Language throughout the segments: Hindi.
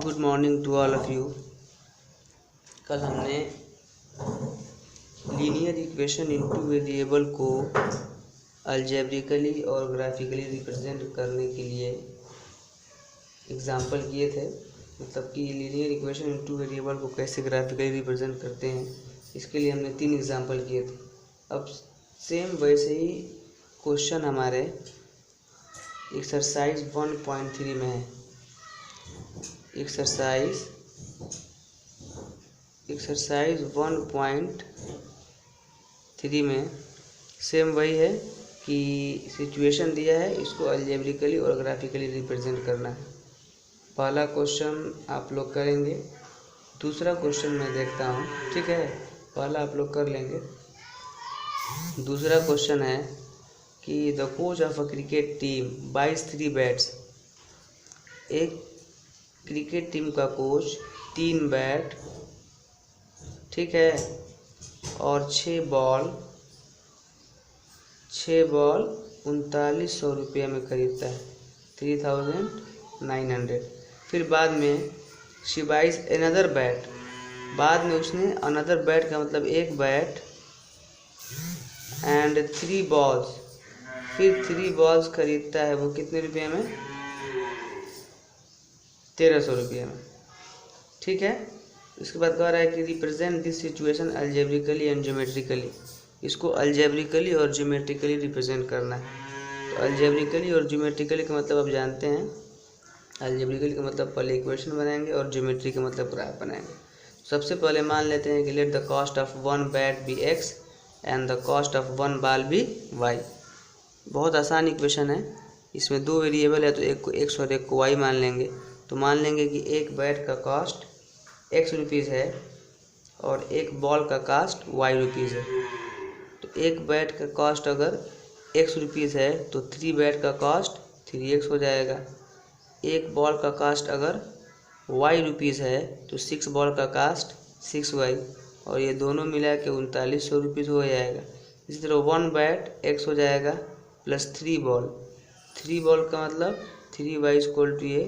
Good morning to all of you. कल हमने लीनियर इक्वेशन इनटू वेरिएबल को अलजेब्रिकली और ग्राफिकली रिप्रेजेंट करने के लिए एग्जाम्पल किए थे। मतलब कि लीनियर इक्वेशन इनटू वेरिएबल को कैसे ग्राफिकली रिप्रेजेंट करते हैं, इसके लिए हमने 3 एग्जाम्पल किए थे। अब सेम वैसे ही क्वेश्चन हमारे एक्सरसाइज 1.3 में है। एक्सरसाइज 1.3 में सेम वही है कि सिचुएशन दिया है, इसको अलजेब्रिकली और ग्राफिकली रिप्रेजेंट करना है। पहला क्वेश्चन आप लोग करेंगे, दूसरा क्वेश्चन मैं देखता हूँ, ठीक है। पहला आप लोग कर लेंगे। दूसरा क्वेश्चन है कि the coach of a cricket team buys 3 bats. एक क्रिकेट टीम का कोच 3 बैट, ठीक है, और 6 बॉल 3900 रुपये में खरीदता है, 3900। फिर बाद में शी बाइज अनदर बैट, बाद में उसने अनदर बैट का मतलब एक बैट एंड 3 बॉल्स, फिर 3 बॉल्स खरीदता है। वो कितने रुपये में? 1300 रुपये में, ठीक है। इसके बाद कह रहा है कि represent this situation algebraically and geometrically. इसको अलजेब्रिकली और ज्योमेट्रिकली रिप्रेजेंट करना है। तो अलजेब्रिकली और ज्योमेट्रिकली का मतलब आप जानते हैं। अलजेब्रिकली का मतलब पहले इक्वेशन बनाएंगे और ज्योमेट्री का मतलब ग्राफ बनाएंगे। सबसे पहले मान लेते हैं कि let the cost of 1 bat be x and the cost of 1 ball be y। बहुत आसान इक्वेशन है। इसमें 2 वेरिएबल है, तो एक को x और एक को y मान लेंगे। तो मान लेंगे कि एक बैट का कॉस्ट x रुपीज़ है और एक बॉल का कॉस्ट y रुपीज़ है। तो एक बैट का कॉस्ट अगर x रुपीज़ है तो 3 बैट का कॉस्ट 3x हो जाएगा। एक बॉल का कॉस्ट अगर y रुपीज़ है तो 6 बॉल का कॉस्ट 6y, और ये दोनों मिला के 3900 रुपीज़ हो जाएगा। इसी तरह 1 बैट x हो जाएगा प्लस 3 बॉल का मतलब 3y इक्वल टू ये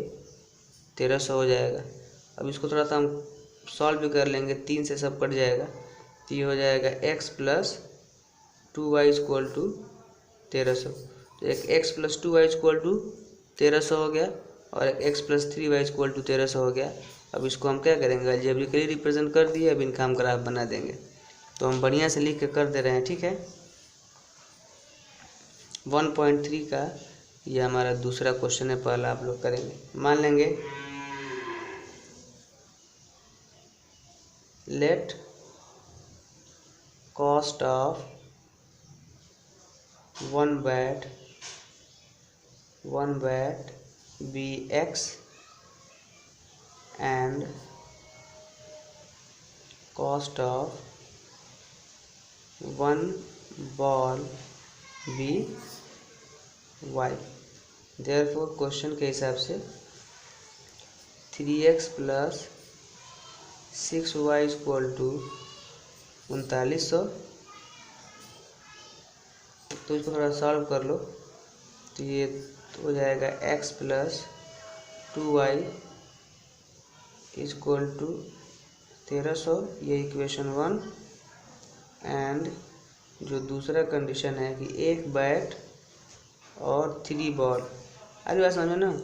1300 हो जाएगा। अब इसको थोड़ा सा हम सॉल्व भी कर लेंगे, 3 से सब कट जाएगा, तो ये हो जाएगा x plus 2y equal to 1300। तो एक x plus 2y equal to 1300 हो गया और एक x plus 3y equal to 1300 हो गया। अब इसको हम क्या करेंगे, अलजेब्रिकली रिप्रेजेंट कर दिए। अब इनका हम ग्राफ बना देंगे। तो हम बढ़िया से लिख के कर दे रहे हैं, ठीक है। 1.3 का ये हमारा दूसरा क्वेश्चन है। पहला आप लोग करेंगे, मान लेंगे let cost of 1 bat be x and cost of 1 ball be y। Therefore question के हिसाब से 3x plus 6y equal to 3900। तो इसको थोड़ा सॉल्व कर लो, तो ये हो जाएगा x plus 2y equal to 1300, ये इक्वेशन 1। एंड जो दूसरा कंडीशन है कि एक बैट और 3 बॉल। अरे बात समझो ना,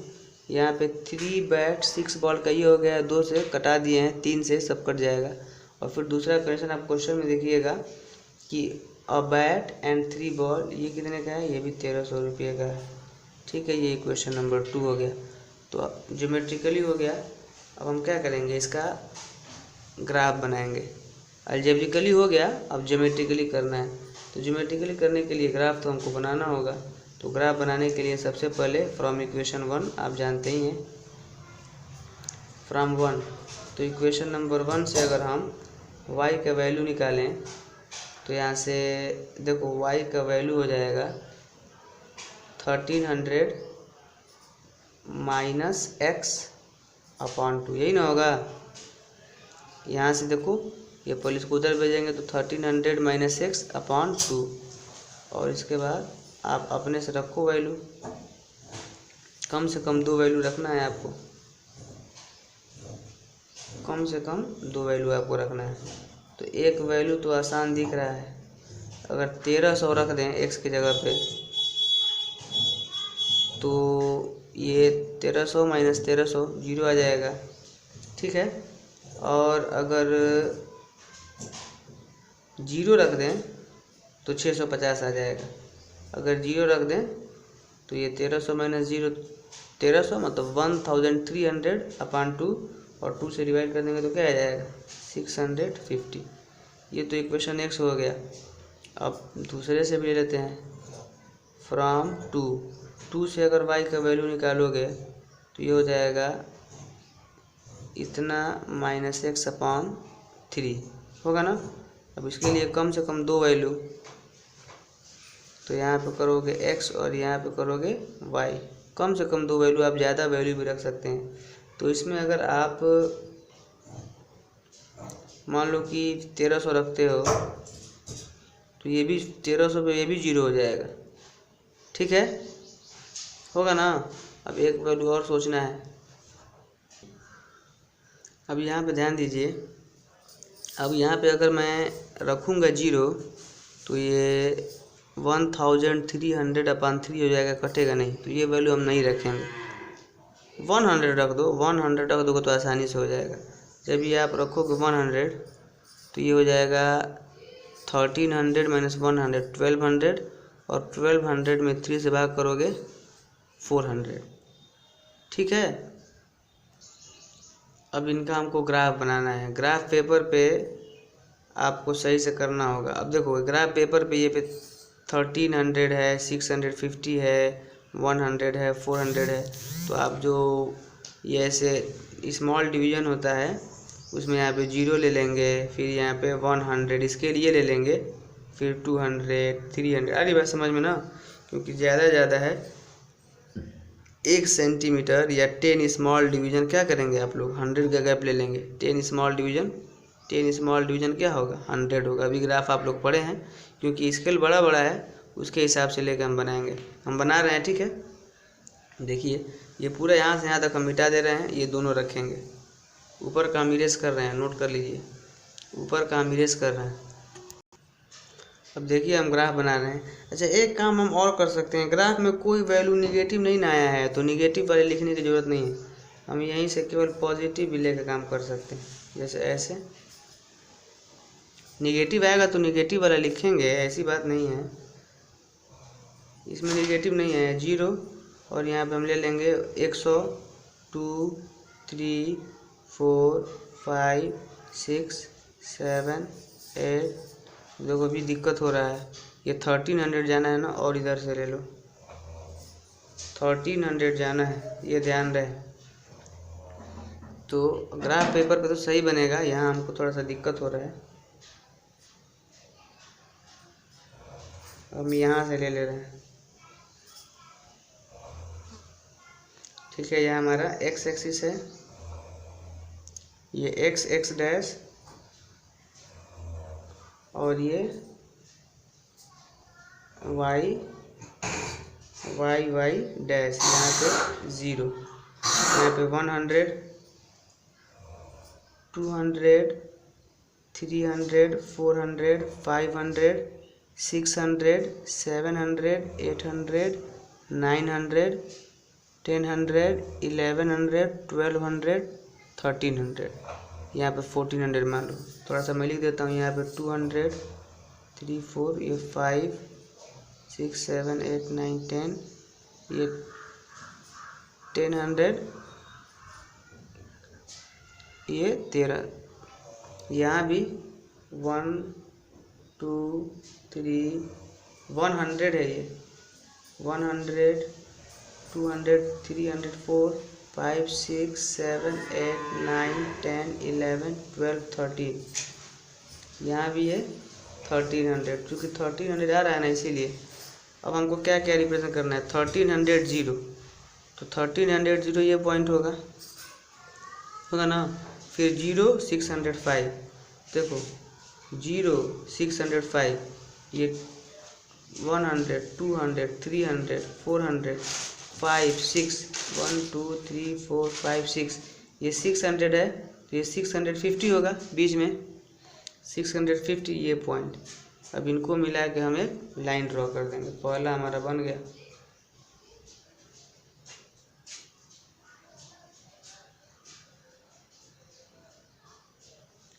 यहाँ पे 3 बैट 6 बॉल का ये हो गया, 2 से कटा दिए हैं, 3 से सब कट जाएगा। और फिर दूसरा कंडीशन आप क्वेश्चन में देखिएगा कि अ बैट एंड 3 बॉल, ये कितने का है? ये भी 1300 रुपये का है, ठीक है। ये इक्वेशन नंबर 2 हो गया। तो ज्योमेट्रिकली हो गया। अब हम क्या करेंगे, इसका ग्राफ बनाएंगे। अलजेब्रिकली हो गया, अब ज्योमेट्रिकली करना है। तो ज्योमेट्रिकली करने के लिए ग्राफ तो हमको बनाना होगा। तो ग्राफ बनाने के लिए सबसे पहले फ्रॉम इक्वेशन 1, आप जानते ही हैं, फ्रॉम 1। तो इक्वेशन नंबर 1 से अगर हम y का वैल्यू निकालें तो यहाँ से देखो y का वैल्यू हो जाएगा 1300 माइनस x अपॉन 2, यही ना होगा। यहाँ से देखो ये पहले इसको उधर भेजेंगे तो 1300 माइनस x अपॉन 2, और इसके बाद आप अपने से रखो वैल्यू, कम से कम 2 वैल्यू रखना है आपको। कम से कम 2 वैल्यू आपको रखना है। तो एक वैल्यू तो आसान दिख रहा है, अगर 1300 रख दें x की जगह पे तो ये 1300 माइनस 1300 जीरो आ जाएगा, ठीक है। और अगर जीरो रख दें तो 650 आ जाएगा। अगर जीरो रख दें तो ये 1300 माइनस जीरो 1300 मतलब 1300/2 और 2 से डिवाइड कर देंगे तो क्या आ जाएगा 650। ये तो इक्वेशन x हो गया। अब दूसरे से भी ले लेते हैं, फ्रॉम 2 से अगर y का वैल्यू निकालोगे तो ये हो जाएगा इतना -x/3 होगा ना। अब इसके लिए कम से कम 2 वैल्यू, तो यहाँ पे करोगे x और यहाँ पे करोगे y। कम से कम 2 वैल्यू, आप ज़्यादा वैल्यू भी रख सकते हैं। तो इसमें अगर आप मान लो कि 1300 रखते हो तो ये भी 1300 पे ये भी जीरो हो जाएगा, ठीक है, होगा ना। अब एक वैल्यू और सोचना है। अब यहाँ पे ध्यान दीजिए, अब यहाँ पे अगर मैं रखूँगा जीरो तो ये 1300/3 हो जाएगा, कटेगा नहीं, तो ये वैल्यू हम नहीं रखेंगे। 100 रख दो, 100 रख दोगे तो आसानी से हो जाएगा। जब ये आप रखोगे 100 तो ये हो जाएगा 1300 माइनस 100 1200, और 1200 में 3 से भाग करोगे 400, ठीक है। अब इनका हमको ग्राफ बनाना है। ग्राफ पेपर पे आपको सही से करना होगा। अब देखो ग्राफ पेपर पे ये पे 1300 है, 650 है, 100 है, 400 है। तो आप जो ये ऐसे स्मॉल डिवीज़न होता है उसमें यहाँ पे 0 ले लेंगे, फिर यहाँ पे 100 इसके लिए ले लेंगे, फिर 200 300। अरे बात समझ में ना, क्योंकि ज़्यादा है 1 सेंटीमीटर या 10 स्मॉल डिवीज़न क्या करेंगे आप लोग 100 का गैप ले लेंगे। 10 स्मॉल डिवीज़न क्या होगा 100 होगा। अभी ग्राफ आप लोग पढ़े हैं, क्योंकि स्केल बड़ा है उसके हिसाब से लेकर हम बनाएंगे। हम बना रहे हैं, ठीक है। देखिए ये पूरा यहाँ से यहाँ तक हम मिटा दे रहे हैं, ये दोनों रखेंगे। ऊपर का हम इरेज कर रहे हैं, नोट कर लीजिए, ऊपर का हम इरेज कर रहे हैं। अब देखिए हम ग्राफ बना रहे हैं। अच्छा एक काम हम और कर सकते हैं, ग्राफ में कोई वैल्यू निगेटिव नहीं ना आया है तो निगेटिव वाले लिखने की ज़रूरत नहीं है, हम यहीं से केवल पॉजिटिव भी लेकर काम कर सकते हैं। जैसे ऐसे निगेटिव आएगा तो निगेटिव वाला लिखेंगे, ऐसी बात नहीं है, इसमें निगेटिव नहीं है 0। और यहाँ पे हम ले लेंगे 100 2 3 4 5 6 7 8। देखो अभी दिक्कत हो रहा है, ये 1300 जाना है ना, और इधर से ले लो 1300 जाना है, ये ध्यान रहे। तो ग्राफ पेपर पे तो सही बनेगा, यहाँ हमको थोड़ा सा दिक्कत हो रहा है। हम यहाँ से ले रहे हैं, ठीक है। यह हमारा x एक्सिस है, ये x डैश, और ये y डैश, यहाँ पे 0, यहाँ पे 100 200 300 400 500 600 700 800 900 1000 1100 1200 1300, यहाँ पे 1400 मान लो। थोड़ा सा मैं लिख देता हूँ, यहाँ पे 200 3 4 ये 5 6 7 8 9 10 ये 1000 ये 13। यहाँ भी 1 2 3 100 है, ये 100 200 300 4 5 6 7 8 9 10 11 12 13। यहाँ भी है 1300, क्योंकि 1300 आ रहा है ना, इसीलिए। अब हमको क्या क्या रिप्रेजेंट करना है, 1300 0, तो 1300 0 ये पॉइंट होगा ना। फिर 0 605, देखो 0 605 ये 100 200 300 400 5 6 1 2 3 4 5 6 ये 600 है, तो ये 650 होगा बीच में 650 ये पॉइंट। अब इनको मिला के हम एक लाइन ड्रॉ कर देंगे। पहला हमारा बन गया।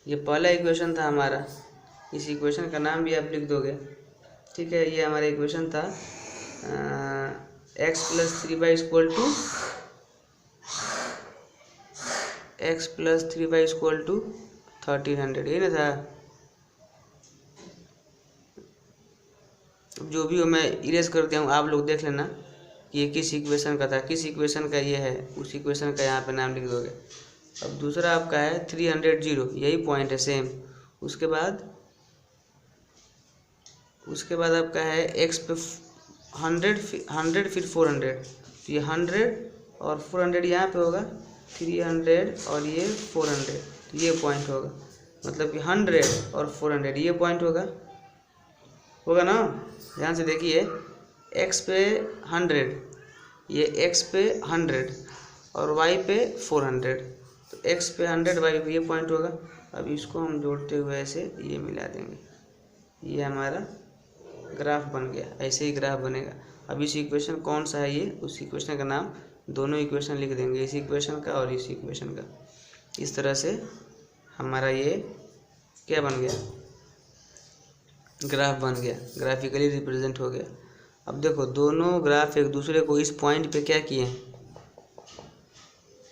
ये पहला इक्वेशन था हमारा। इस इक्वेशन का नाम भी आप लिख दोगे, ठीक है। ये हमारा इक्वेशन था x + 3y = 1300, ये ना था। जो भी हो मैं इरेज कर दिया हूँ, आप लोग देख लेना कि ये किस इक्वेशन का था, किस इक्वेशन का ये है, उस इक्वेशन का यहाँ पे नाम लिख दोगे। अब दूसरा आपका है 300, यही पॉइंट है सेम। उसके बाद आपका है x पे 100 फिर 400, तो ये 100 और 400 यहाँ पे होगा, 300 और ये 400, तो ये पॉइंट होगा। मतलब कि 100 और 400 ये पॉइंट होगा ना। ध्यान से देखिए, x पे 100, ये x पे 100 और y पे 400, तो x पे 100 y पे ये पॉइंट होगा। अब इसको हम जोड़ते हुए ऐसे ये मिला देंगे, ये हमारा ग्राफ बन गया। ऐसे ही ग्राफ बनेगा। अब इस इक्वेशन कौन सा है, ये उस इक्वेशन का नाम, दोनों इक्वेशन लिख देंगे, इस इक्वेशन का और इस इक्वेशन का। इस तरह से हमारा ये क्या बन गया, ग्राफ बन गया, ग्राफिकली रिप्रेजेंट हो गया। अब देखो दोनों ग्राफ एक दूसरे को इस पॉइंट पे क्या किए हैं,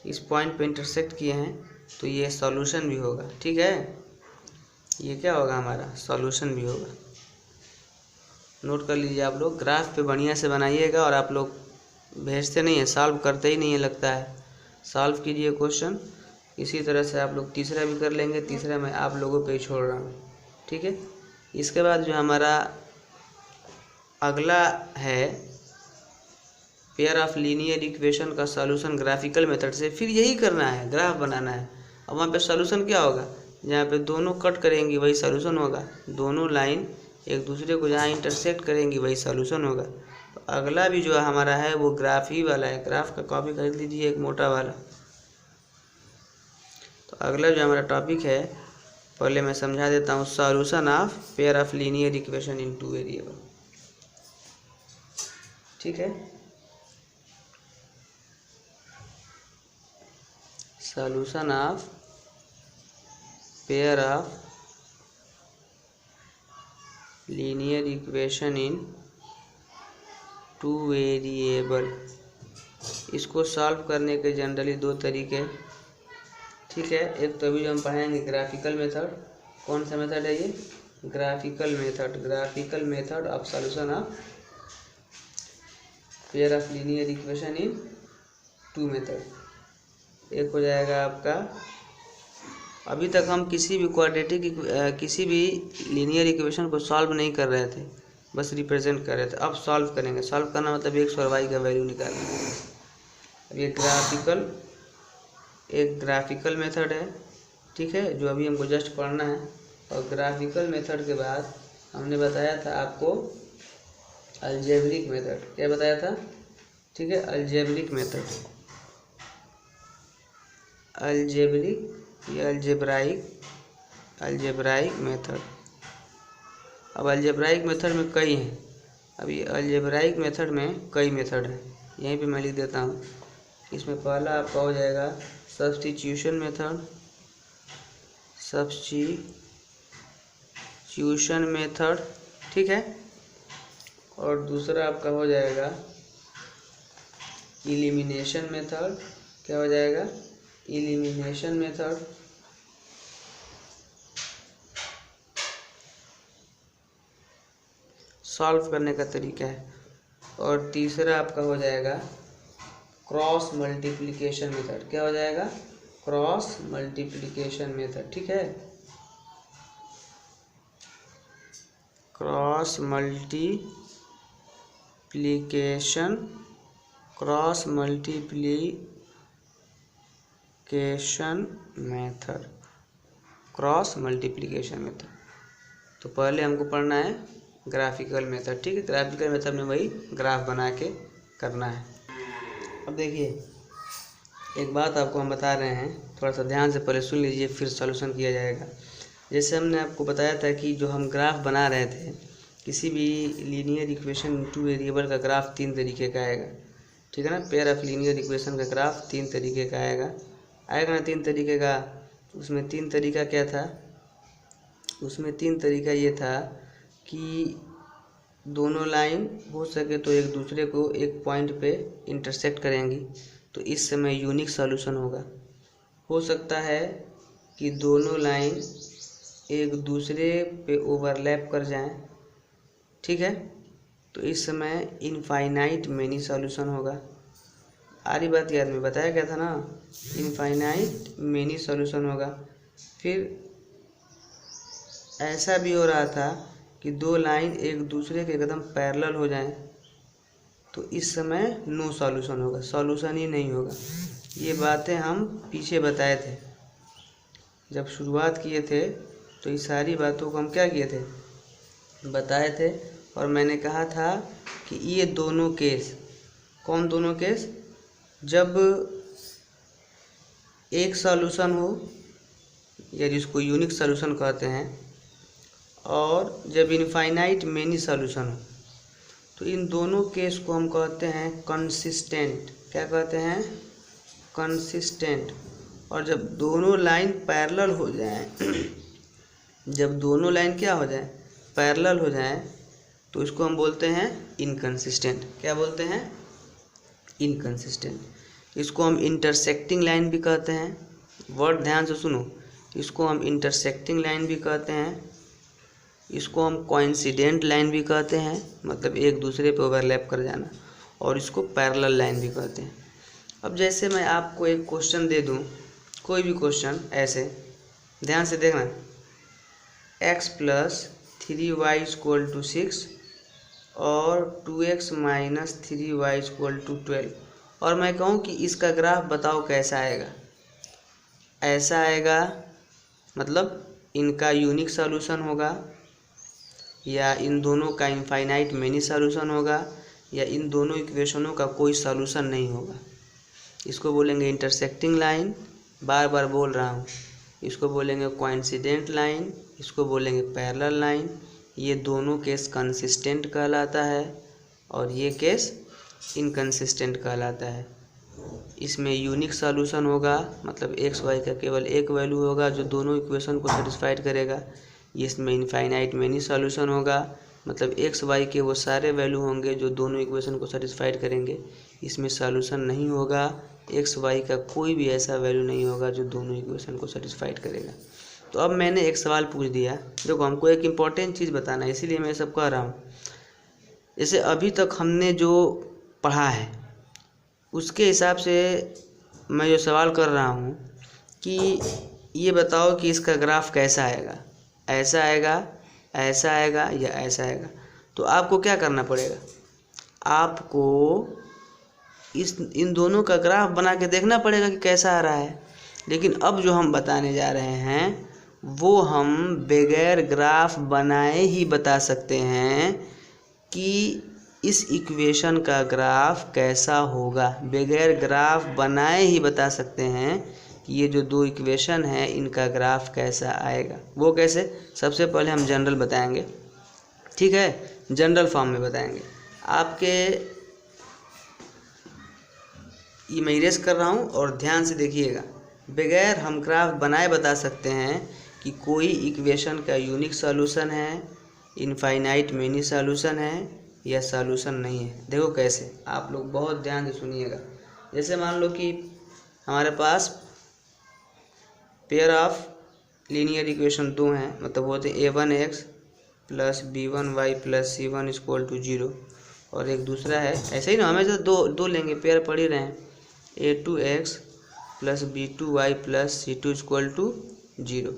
इस पॉइंट पे इंटरसेक्ट किए हैं, तो ये सॉल्यूशन भी होगा, ठीक है। ये क्या होगा, हमारा सॉल्यूशन भी होगा। नोट कर लीजिए आप लोग, ग्राफ पे बढ़िया से बनाइएगा। और आप लोग भेजते नहीं हैं, सॉल्व करते ही नहीं है लगता है। सॉल्व कीजिए क्वेश्चन। इसी तरह से आप लोग तीसरा भी कर लेंगे। तीसरा मैं आप लोगों पे ही छोड़ रहा हूँ, ठीक है। इसके बाद जो हमारा अगला है पेयर ऑफ लीनियर इक्वेशन का सॉल्यूशन ग्राफिकल मेथड से। फिर यही करना है, ग्राफ बनाना है। अब वहाँ पे सॉल्यूशन क्या होगा, जहाँ पे दोनों कट करेंगी वही सॉल्यूशन होगा। दोनों लाइन एक दूसरे को जहाँ इंटरसेक्ट करेंगी वही सॉल्यूशन होगा। तो अगला भी जो हमारा है वो ग्राफ ही वाला है। ग्राफ का कॉपी खरीद लीजिए एक मोटा वाला। तो अगला जो हमारा टॉपिक है, पहले मैं समझा देता हूँ। Solution of pair of linear equation in 2 variable, ठीक है। Solution of pair of linear equation in 2 variable. इसको सॉल्व करने के जनरली 2 तरीके, ठीक है। एक तो अभी जो हम पढ़ाएंगे ग्राफिकल मेथड। कौन सा मेथड है ये, graphical method. Graphical method of solution of pair of linear equation in 2 method. एक हो जाएगा आपका, अभी तक हम किसी भी क्वाड्रेटिक किसी भी लीनियर इक्वेशन को सॉल्व नहीं कर रहे थे, बस रिप्रेजेंट कर रहे थे। अब सॉल्व करेंगे। सॉल्व करना मतलब x और y का वैल्यू निकालना। अब ये एक ग्राफिकल मेथड है, ठीक है, जो अभी हमको जस्ट पढ़ना है। और ग्राफिकल मेथड के बाद हमने बताया था आपको अलजेब्रिक मेथड। क्या बताया था, ठीक है, अलजेब्रिक मेथड। Algebraic method. अब अल्जेब्राइक मेथड में कई हैं। अब ये अल्जेब्राइक मेथड में कई मेथड हैं, यहीं पे मैं लिख देता हूँ। इसमें पहला आपका हो जाएगा सब्स्टिट्यूशन मेथड, ठीक है। और दूसरा आपका हो जाएगा इलिमिनेशन मेथड। क्या हो जाएगा, इलिमिनेशन मेथड। सॉल्व करने का तरीका है। और तीसरा आपका हो जाएगा क्रॉस मल्टीप्लिकेशन मेथड। क्या हो जाएगा, क्रॉस मल्टीप्लिकेशन मेथड, ठीक है। Cross multiplication method, cross multiplication method. तो पहले हमको पढ़ना है ग्राफिकल मेथड, ठीक है। ग्राफिकल मेथड में वही ग्राफ बना के करना है। अब देखिए एक बात आपको हम बता रहे हैं, थोड़ा सा ध्यान से पहले सुन लीजिए, फिर सॉल्यूशन किया जाएगा। जैसे हमने आपको बताया था कि जो हम ग्राफ बना रहे थे, किसी भी लीनियर इक्वेशन टू वेरिएबल का ग्राफ 3 तरीके का आएगा, ठीक है ना। पेयर ऑफ लीनियर इक्वेशन का ग्राफ 3 तरीके का आएगा ना, 3 तरीके का। उसमें 3 तरीका क्या था? उसमें 3 तरीका ये था कि दोनों लाइन हो सके तो एक दूसरे को एक पॉइंट पे इंटरसेक्ट करेंगी, तो इस समय यूनिक सॉल्यूशन होगा। हो सकता है कि दोनों लाइन एक दूसरे पे ओवरलैप कर जाएं, ठीक है, तो इस समय इनफाइनाइट मेनी सॉल्यूशन होगा। आरी बात याद में बताया क्या था ना, इनफाइनाइट मेनी सॉल्यूशन होगा। फिर ऐसा भी हो रहा था कि दो लाइन एक दूसरे के एकदम पैरेलल हो जाएं, तो इस समय नो सॉल्यूशन होगा, सॉल्यूशन ही नहीं होगा। ये बातें हम पीछे बताए थे, जब शुरुआत किए थे तो ये सारी बातों को हम क्या किए थे, बताए थे। और मैंने कहा था कि ये दोनों केस, कौन दोनों केस? जब एक सॉल्यूशन हो या जिसको यूनिक सॉल्यूशन कहते हैं, और जब इनफाइनाइट मेनी सॉल्यूशन हो, तो इन दोनों केस को हम कहते हैं कंसिस्टेंट। क्या कहते हैं? कंसिस्टेंट। और जब दोनों लाइन पैरेलल हो जाएं जब दोनों लाइन क्या हो जाए, पैरेलल हो जाएं, तो इसको हम बोलते हैं इनकंसिस्टेंट। क्या बोलते हैं? इनकंसिस्टेंट। इसको हम इंटरसेक्टिंग लाइन भी कहते हैं, वर्ड ध्यान से सुनो। इसको हम इंटरसेक्टिंग लाइन भी कहते हैं, इसको हम कोइंसिडेंट लाइन भी कहते हैं, मतलब एक दूसरे पे ओवरलैप कर जाना, और इसको पैरेलल लाइन भी कहते हैं। अब जैसे मैं आपको एक क्वेश्चन दे दूं, कोई भी क्वेश्चन, ऐसे ध्यान से देखना, x + 3y = 6 और 2x - 3y = 12, और मैं कहूँ कि इसका ग्राफ बताओ कैसा आएगा। ऐसा आएगा, मतलब इनका यूनिक सॉल्यूशन होगा, या इन दोनों का इनफाइनाइट मेनी सॉल्यूशन होगा, या इन दोनों इक्वेशनों का कोई सॉल्यूशन नहीं होगा। इसको बोलेंगे इंटरसेक्टिंग लाइन, बार बार बोल रहा हूँ। इसको बोलेंगे कोइंसिडेंट लाइन, इसको बोलेंगे पैरेलल लाइन। ये दोनों केस कंसिस्टेंट कहलाता है, और ये केस इनकंसिस्टेंट कहलाता है। इसमें यूनिक सॉल्यूशन होगा, मतलब एक्स वाई का केवल एक वैल्यू होगा जो दोनों इक्वेशन को सेटिस्फाइड करेगा। इसमें इनफाइनाइट मेनी सॉल्यूशन होगा, मतलब एक्स वाई के वो सारे वैल्यू होंगे जो दोनों इक्वेशन को सेटिस्फाइड करेंगे। इसमें सॉल्यूशन नहीं होगा, एक्स वाई का कोई भी ऐसा वैल्यू नहीं होगा जो दोनों इक्वेशन को सेटिस्फाइड करेगा। तो अब मैंने एक सवाल पूछ दिया, देखो हमको एक इम्पॉर्टेंट चीज़ बताना है, इसीलिए मैं सब कह रहा हूँ। जैसे अभी तक हमने जो पढ़ा है उसके हिसाब से मैं जो सवाल कर रहा हूँ कि ये बताओ कि इसका ग्राफ कैसा आएगा, ऐसा आएगा, ऐसा आएगा, या ऐसा आएगा। तो आपको क्या करना पड़ेगा, आपको इन दोनों का ग्राफ बना के देखना पड़ेगा कि कैसा आ रहा है। लेकिन अब जो हम बताने जा रहे हैं वो हम बगैर ग्राफ बनाए ही बता सकते हैं कि इस इक्वेशन का ग्राफ कैसा होगा। बगैर ग्राफ बनाए ही बता सकते हैं कि ये जो दो इक्वेशन है इनका ग्राफ कैसा आएगा। वो कैसे? सबसे पहले हम जनरल बताएंगे, ठीक है, जनरल फॉर्म में बताएंगे। आपके ये मैं इरेज कर रहा हूँ और ध्यान से देखिएगा। बगैर हम ग्राफ बनाए बता सकते हैं कि कोई इक्वेशन का यूनिक सॉल्यूशन है, इनफाइनाइट मेनी सॉल्यूशन है, या सॉल्यूशन नहीं है। देखो कैसे, आप लोग बहुत ध्यान से सुनिएगा। जैसे मान लो कि हमारे पास पेयर ऑफ लीनियर इक्वेशन 2 हैं, मतलब वो होते a1x + b1y + c1 = 0, और एक दूसरा है ऐसे ही ना, हमेशा दो लेंगे, पेयर पढ़ ही रहे हैं, a2x + b2y + c2 = 0,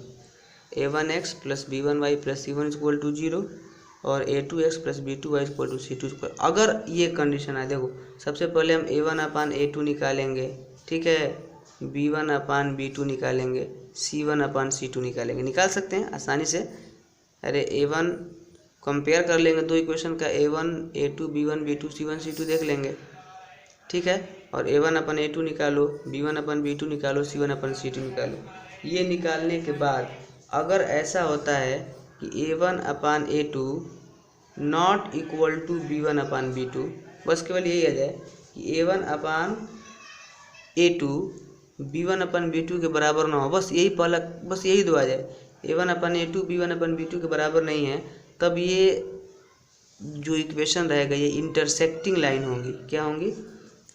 a1x + b1y + c1 = 0, और a2x + b2y = c2। अगर ये कंडीशन है, देखो सबसे पहले हम a1/a2 निकालेंगे, ठीक है, b1/b2 निकालेंगे, c1/c2 निकालेंगे, निकाल सकते हैं आसानी से। अरे a1 कंपेयर कर लेंगे दो इक्वेशन का, a1 a2 b1 b2 c1 c2 देख लेंगे, ठीक है। और A1/A2 निकालो, B1/B2 निकालो, C1/C2 निकालो। ये निकालने के बाद अगर ऐसा होता है कि A1/A2 not equal to B1/B2, बस केवल यही आ जाए कि A1/A2 B1/B2 के बराबर ना हो, बस यही दो आ जाए। A1/A2 B1/B2 के बराबर नहीं है, तब ये जो इक्वेशन रहेगा ये इंटरसेक्टिंग लाइन होंगी। क्या होंगी?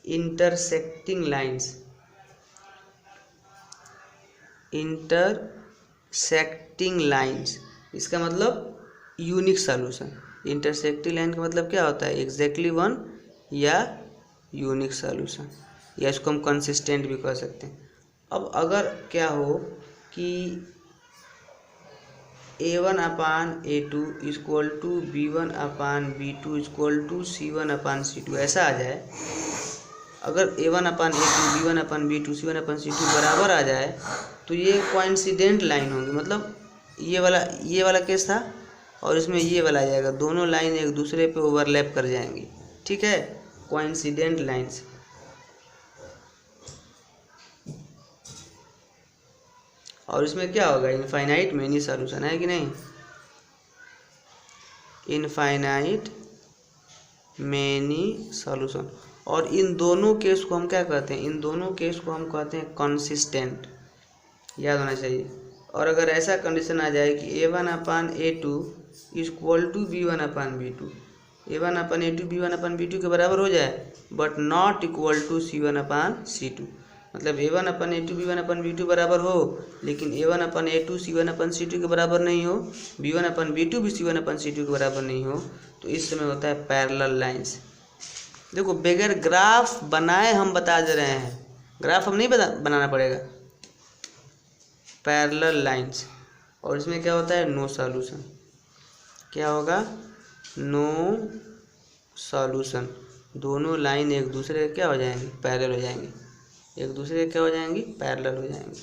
Intersecting lines. इंटरसेक्टिंग लाइंस इसका मतलब यूनिक सॉल्यूशन। इंटरसेक्टिंग लाइन का मतलब क्या होता है? एग्जैक्टली वन या यूनिक सॉल्यूशन, या इसको हम कंसिस्टेंट भी कह सकते हैं। अब अगर क्या हो कि A1/A2 equal to B1/B2 equal to C1/C2 ऐसा आ जाए, अगर A1/A2 B1/B2 C1/C2 बराबर आ जाए तो ये कोइंसिडेंट लाइन होगी। मतलब ये वाला केस था और इसमें ये वाला आ जाएगा, दोनों लाइन एक दूसरे पे ओवरलैप कर जाएंगी। ठीक है, कोइंसिडेंट लाइंस। और इसमें क्या होगा? इनफाइनाइट मेनी सॉल्यूशन है कि नहीं? Infinite many solution. और इन दोनों केस को हम क्या कहते हैं? इन दोनों केस को हम कहते हैं कंसिस्टेंट, याद होना चाहिए। और अगर ऐसा कंडीशन आ जाए कि A1/A2 equal to B1/B2, A1/A2 B1/B2 के बराबर हो जाए but not equal to C1/C2, मतलब A1/A2 B1/B2 बराबर हो लेकिन A1/A2 C1/C2 के बराबर नहीं हो, B1/B2 भी C1/C2 के बराबर नहीं हो, तो इस समय होता है पैरेलल लाइंस। देखो बगैर ग्राफ बनाए हम बता दे रहे हैं, ग्राफ हम नहीं बनाना पड़ेगा। पैरेलल लाइंस, और इसमें क्या होता है? No solution. क्या होगा? No solution. दोनों लाइन एक दूसरे के क्या हो जाएंगी? पैरेलल हो जाएंगी। एक दूसरे के क्या हो जाएंगी? पैरेलल हो जाएंगी।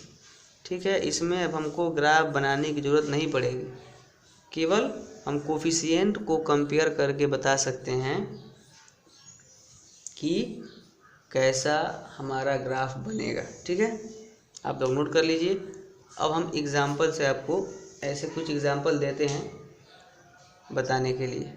ठीक है, इसमें अब हमको ग्राफ बनाने की ज़रूरत नहीं पड़ेगी, केवल हम कोफिशिएंट को कंपेयर करके बता सकते हैं कि कैसा हमारा ग्राफ बनेगा। ठीक है, आप लोग नोट कर लीजिए। अब हम एग्जाम्पल से आपको ऐसे कुछ एग्जाम्पल देते हैं बताने के लिए।